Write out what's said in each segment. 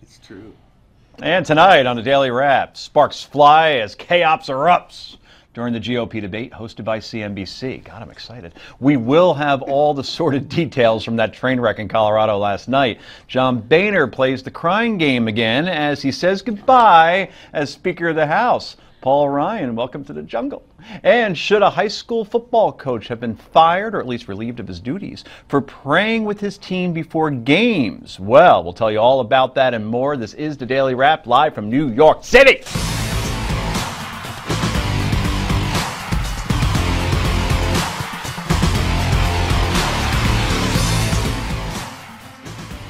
It's true. And tonight on the Daily Wrap, sparks fly as chaos erupts during the GOP debate hosted by CNBC. God, I'm excited. We will have all the sordid details from that train wreck in Colorado last night. John Boehner plays the crying game again as he says goodbye as Speaker of the House. Paul Ryan, welcome to the jungle. And should a high school football coach have been fired or at least relieved of his duties for praying with his team before games? Well, we'll tell you all about that and more. This is the Daily Wrap live from New York City.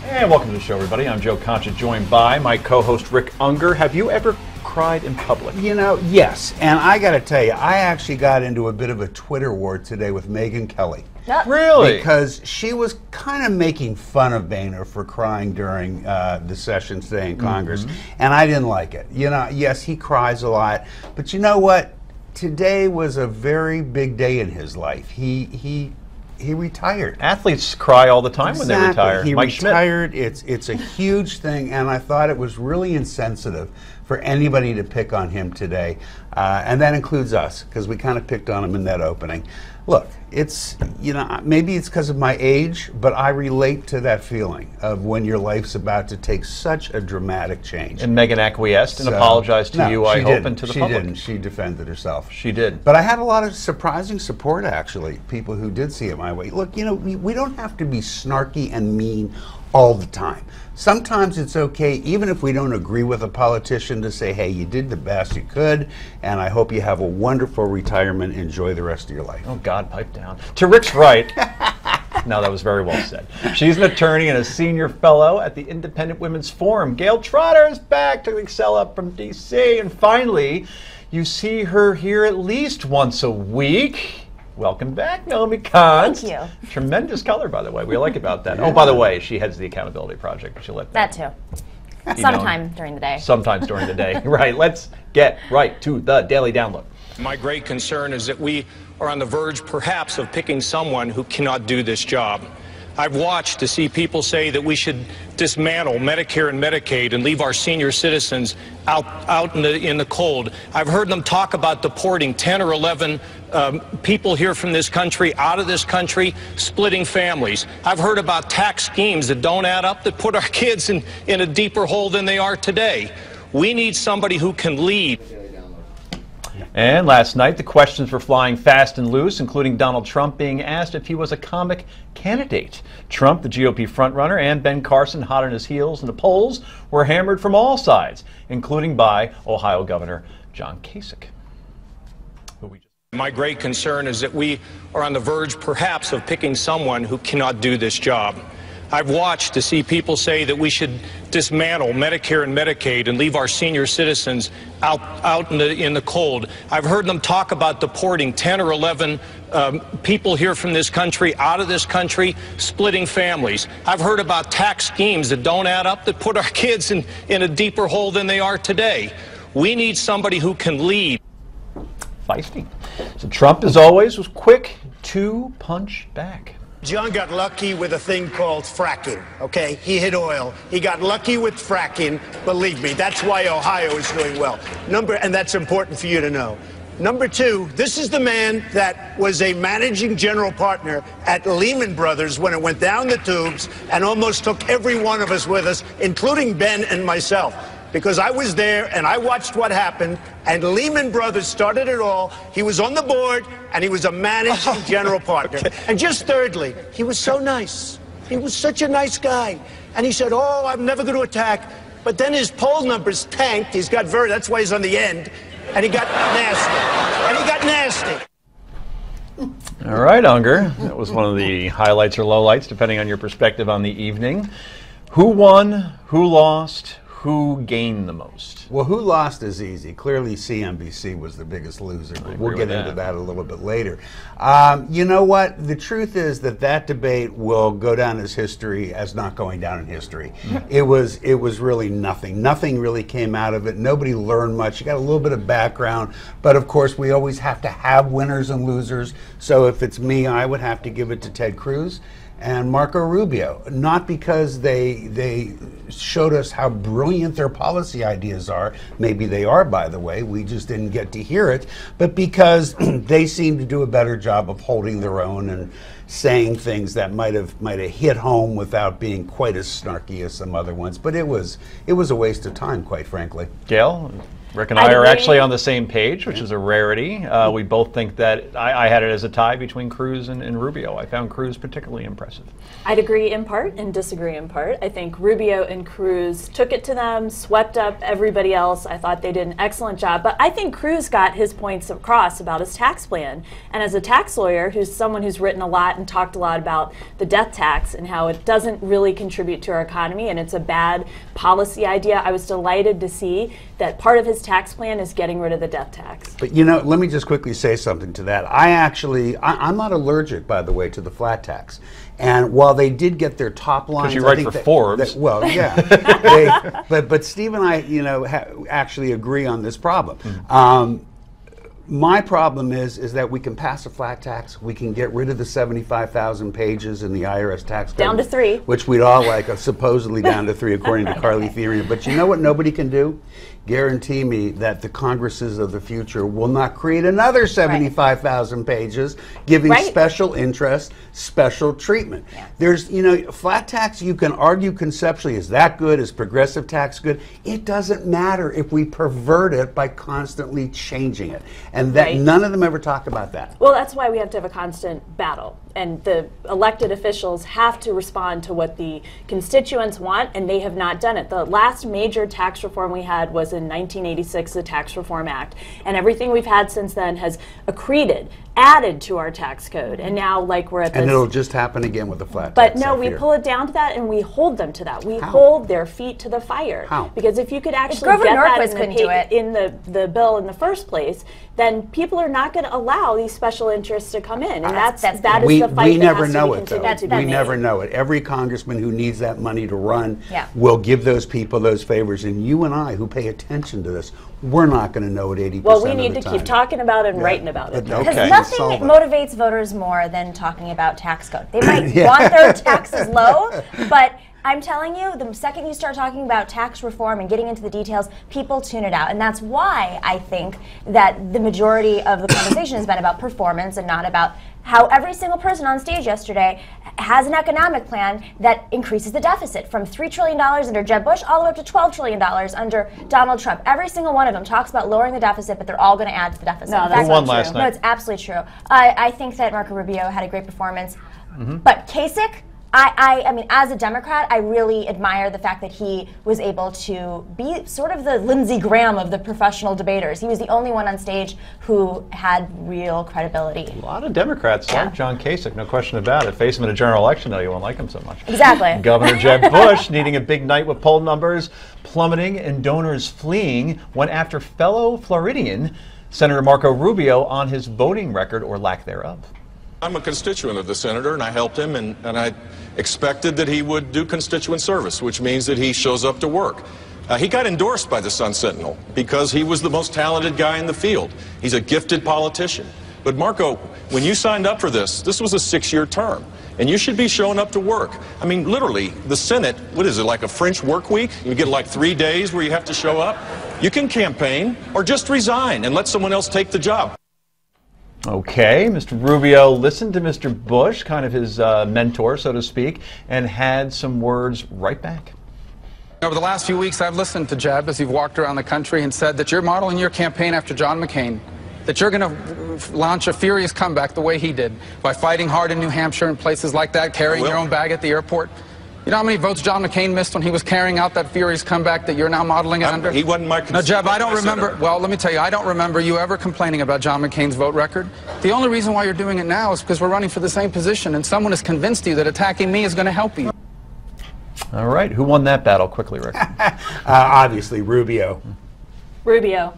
And welcome to the show, everybody. I'm Joe Concha, joined by my co-host Rick Unger. Have you ever cried in public? You know, yes. And I got to tell you, I actually got into a bit of a Twitter war today with Megyn Kelly. Really? Because she was kind of making fun of Boehner for crying during the session today in Congress. And I didn't like it. You know, yes, he cries a lot. But you know what? Today was a very big day in his life. He retired. Athletes cry all the time when they retire. He Mike retired. Schmidt. It's a huge thing, and I thought it was really insensitive for anybody to pick on him today, and that includes us because we kind of picked on him in that opening. Look, it's, you know, maybe it's because of my age, but I relate to that feeling of when your life's about to take such a dramatic change. And Megyn acquiesced and apologized to you, I hope, and to the public. She didn't. She defended herself. She did. But I had a lot of surprising support, actually, people who did see it my way. Look, you know, we don't have to be snarky and mean all the time. Sometimes it's okay, even if we don't agree with a politician, to say, hey, you did the best you could, and I hope you have a wonderful retirement. Enjoy the rest of your life. Oh, God, pipe down. To Rick's right. No, that was very well said. She's an attorney and a senior fellow at the Independent Women's Forum. Gail Trotter is back to excel up from D.C. And finally, you see her here at least once a week. Welcome back, Naomi Kahn. Thank you. Tremendous color, by the way. We like about that. Yeah. Oh, by the way, she heads the Accountability Project. She'll let that too. Sometime during the day. Sometimes during the day. Right. Let's get right to the Daily Download. My great concern is that we are on the verge, perhaps, of picking someone who cannot do this job. I've watched to see people say that we should dismantle Medicare and Medicaid and leave our senior citizens out in the cold. I've heard them talk about deporting 10 or 11 people here from this country out of this country, splitting families. I've heard about tax schemes that don't add up, that put our kids in a deeper hole than they are today. We need somebody who can lead. And last night, the questions were flying fast and loose, including Donald Trump being asked if he was a comic candidate. Trump, the GOP frontrunner, and Ben Carson, hot on his heels in the polls, were hammered from all sides, including by Ohio Governor John Kasich. My great concern is that we are on the verge, perhaps, of picking someone who cannot do this job. I've watched to see people say that we should dismantle Medicare and Medicaid and leave our senior citizens out in the cold. I've heard them talk about deporting 10 or 11 people here from this country out of this country, splitting families. I've heard about tax schemes that don't add up, that put our kids in a deeper hole than they are today. We need somebody who can lead. Feisty. So Trump, as always, was quick to punch back. John got lucky with a thing called fracking, okay? He hit oil. He got lucky with fracking. Believe me, that's why Ohio is doing well. And that's important for you to know. Number two, this is the man that was a managing general partner at Lehman Brothers when it went down the tubes and almost took every one of us with us, including Ben and myself. Because I was there and I watched what happened, and Lehman Brothers started it all. He was on the board and he was a managing general partner. Okay. And just thirdly, he was so nice. He was such a nice guy. And he said, oh, I'm never going to attack. But then his poll numbers tanked. That's why he's on the end. And he got nasty. All right, Unger. That was one of the highlights or lowlights, depending on your perspective on the evening. Who won? Who lost? Who gained the most? Well, who lost is easy. Clearly, CNBC was the biggest loser, but we'll get into that a little bit later. You know what? The truth is that debate will go down as history as not going down in history. It was really nothing. Nothing really came out of it. Nobody learned much. You got a little bit of background, but of course, we always have to have winners and losers. So if it's me, I would have to give it to Ted Cruz. and Marco Rubio, not because they showed us how brilliant their policy ideas are. Maybe they are, by the way. We just didn't get to hear it. But because they seem to do a better job of holding their own and saying things that might have hit home without being quite as snarky as some other ones. But it was a waste of time, quite frankly. Gail? Rick and I are actually on the same page, which is a rarity. We both think that I had it as a tie between Cruz and Rubio. I found Cruz particularly impressive. I'd agree in part and disagree in part. I think Rubio and Cruz took it to them, swept up everybody else. I thought they did an excellent job. But I think Cruz got his points across about his tax plan. And as a tax lawyer, who's someone who's written a lot and talked a lot about the death tax and how it doesn't really contribute to our economy and it's a bad policy idea, I was delighted to see that part of his tax plan is getting rid of the death tax. But you know, let me just quickly say something to that. I'm not allergic, by the way, to the flat tax. And while they did get their top line, because you write for Forbes. Well, yeah, but Steve and I, actually agree on this problem. My problem is that we can pass a flat tax. We can get rid of the 75,000 pages in the IRS tax code. Down to 3. Which we'd all like, supposedly down to 3, according to Carly Theory. But you know what nobody can do? Guarantee me that the Congresses of the future will not create another 75,000 pages giving special interest, special treatment. Yeah. There's, flat tax, you can argue conceptually, is that good? Is progressive tax good? It doesn't matter if we pervert it by constantly changing it. And that none of them ever talk about that. Well, that's why we have to have a constant battle. And the elected officials have to respond to what the constituents want, and they have not done it. The last major tax reform we had was in 1986, the Tax Reform Act. And everything we've had since then has accreted, added to our tax code. And now, we're at this... And it'll just happen again with the flat tax. But no, we pull it down to that, and we hold them to that. We hold their feet to the fire. How? Because if you could actually get that in the bill in the first place, then people are not going to allow these special interests to come in. And that is the fight we never that know has it, to be continued. though. We never know it. Every congressman who needs that money to run will give those people those favors. And you and I, who pay attention to this, we're not going to know it 80% of the time. Well, we need to keep talking about it and writing about it. Because nothing motivates voters more than talking about tax code. They might want their taxes low, but I'm telling you, the second you start talking about tax reform and getting into the details, people tune it out. And that's why I think that the majority of the conversation has been about performance and not about how every single person on stage yesterday has an economic plan that increases the deficit from $3 trillion under Jeb Bush all the way up to $12 trillion under Donald Trump. Every single one of them talks about lowering the deficit, but they're all going to add to the deficit. No, that's not last true. night. No, it's absolutely true. I think that Marco Rubio had a great performance. But Kasich, I mean, as a Democrat, I really admire the fact that he was able to be sort of the Lindsey Graham of the professional debaters. He was the only one on stage who had real credibility. A lot of Democrats like John Kasich, no question about it. Face him in a general election, though, you won't like him so much. Exactly. Governor Jeb Bush needing a big night with poll numbers plummeting and donors fleeing went after fellow Floridian Senator Marco Rubio on his voting record or lack thereof. I'm a constituent of the senator, and I helped him, and I expected that he would do constituent service, which means that he shows up to work. He got endorsed by the Sun Sentinel because he was the most talented guy in the field. He's a gifted politician. But Marco, when you signed up for this was a 6-year term, and you should be showing up to work. I mean, literally, the Senate, what is it, like a French work week? You get like 3 days where you have to show up? You can campaign or just resign and let someone else take the job. Okay, Mr. Rubio listened to Mr. Bush, kind of his mentor, so to speak, and had some words right back. Over the last few weeks, I've listened to Jeb as you've walked around the country and said that you're modeling your campaign after John McCain, that you're going to launch a furious comeback the way he did by fighting hard in New Hampshire and places like that, carrying your own bag at the airport. You know how many votes John McCain missed when he was carrying out that furious comeback that you're now modeling it under? He wasn't my No, Jeb, I don't remember. Senator. Well, let me tell you, I don't remember you ever complaining about John McCain's vote record. The only reason why you're doing it now is because we're running for the same position, and someone has convinced you that attacking me is going to help you. All right, who won that battle quickly, Rick? Obviously, Rubio. Rubio.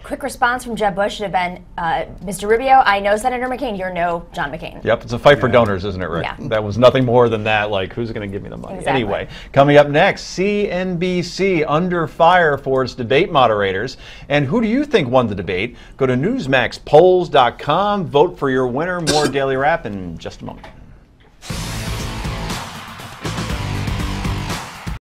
Quick response from Jeb Bush should have been, Mr. Rubio, I know Senator McCain, you're no John McCain. Yep, it's a fight for donors, isn't it, Rick? Yeah. That was nothing more than that, like, who's going to give me the money? Exactly. Anyway, coming up next, CNBC under fire for its debate moderators. And who do you think won the debate? Go to newsmaxpolls.com, vote for your winner. More Daily Wrap in just a moment.